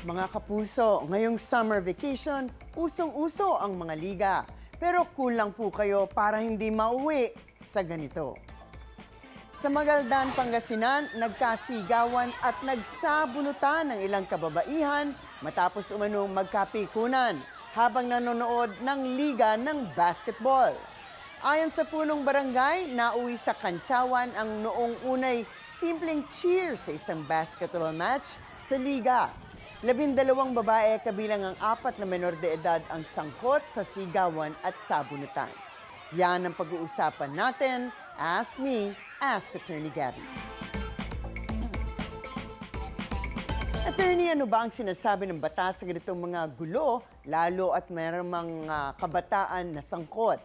Mga kapuso, ngayong summer vacation, usong-uso ang mga liga. Pero kulang po kayo para hindi mauwi sa ganito. Sa Magaldan, Pangasinan, nagkasigawan at nagsabunutan ng ilang kababaihan matapos umanong magkapikunan habang nanonood ng liga ng basketball. Ayon sa punong barangay, nauwi sa Kantsawan ang noong unay simpleng cheer sa isang basketball match sa liga. 12 babae kabilang ang 4 na menor de edad ang sangkot sa sigawan at sabunutan. Yan ang pag-uusapan natin. Ask me, ask Attorney Gabby. Attorney, ano ba ang sinasabi ng batas sa ganitong mga gulo, lalo at mayroong mga kabataan na sangkot?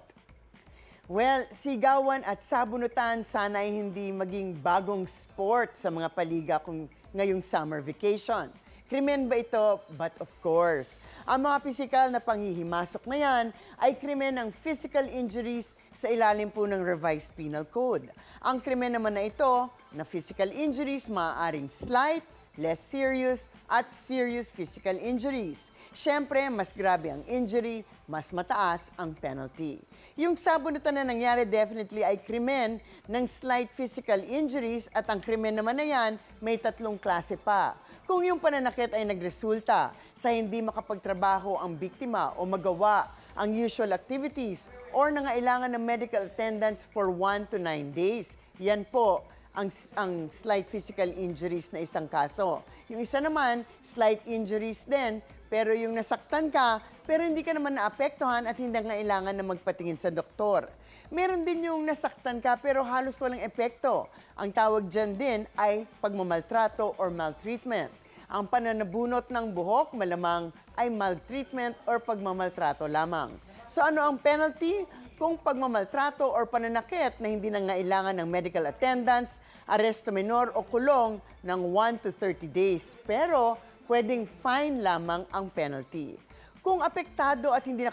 Well, sigawan at sabunutan sana ay hindi maging bagong sport sa mga paliga kung ngayong summer vacation. Krimen ba ito? But of course, ang mga pisikal na panghihimasok na yan ay krimen ng physical injuries sa ilalim po ng Revised Penal Code. Ang krimen naman na ito, na physical injuries, maaaring slight, less serious, at serious physical injuries. Siyempre, mas grabe ang injury, mas mataas ang penalty. Yung sabunutan na nangyari definitely ay krimen ng slight physical injuries at ang krimen naman na yan may 3 klase pa. Kung yung pananakit ay nagresulta sa hindi makapagtrabaho ang biktima o magawa ang usual activities or nangailangan ng medical attendance for 1 to 9 days, yan po ang slight physical injuries na isang kaso. Yung isa naman, slight injuries din, pero yung nasaktan ka, pero hindi ka naman naapektuhan at hindi kailangan na magpatingin sa doktor. Meron din yung nasaktan ka pero halos walang epekto. Ang tawag dyan din ay pagmamaltrato or maltreatment. Ang pananabunot ng buhok malamang ay maltreatment or pagmamaltrato lamang. So ano ang penalty? Kung pagmamaltrato or pananakit na hindi nangailangan ng medical attendance, aresto menor o kulong ng 1 to 30 days. Pero pwedeng fine lamang ang penalty. Kung apektado at hindi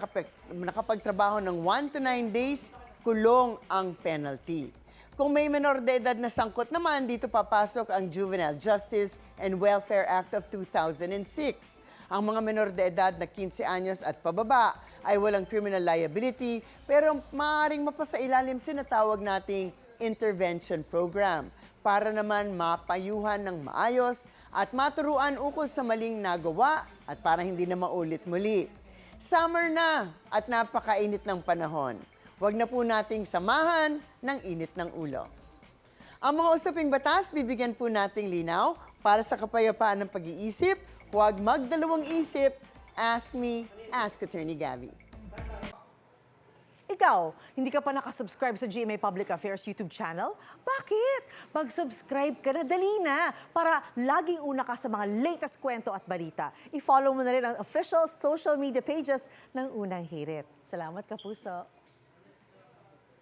nakapagtrabaho ng 1 to 9 days, kulong ang penalty. Kung may menor de edad na sangkot naman, dito papasok ang Juvenile Justice and Welfare Act of 2006. Ang mga menor de edad na 15 anyos at pababa ay walang criminal liability pero maaaring mapasailalim sinatawag nating intervention program para naman mapayuhan ng maayos at maturuan ukol sa maling nagawa at para hindi na maulit muli. Summer na at napakainit ng panahon. Huwag na po nating samahan ng init ng ulo. Ang mga usaping batas, bibigyan po nating linaw para sa kapayapaan ng pag-iisip. Huwag magdalawang isip. Ask me, ask Attorney Gabby. Ikaw, hindi ka pa nakasubscribe sa GMA Public Affairs YouTube channel? Bakit? Mag-subscribe ka na, dali na, para laging una ka sa mga latest kwento at balita. I-follow mo na rin ang official social media pages ng Unang Hirit. Salamat, Kapuso.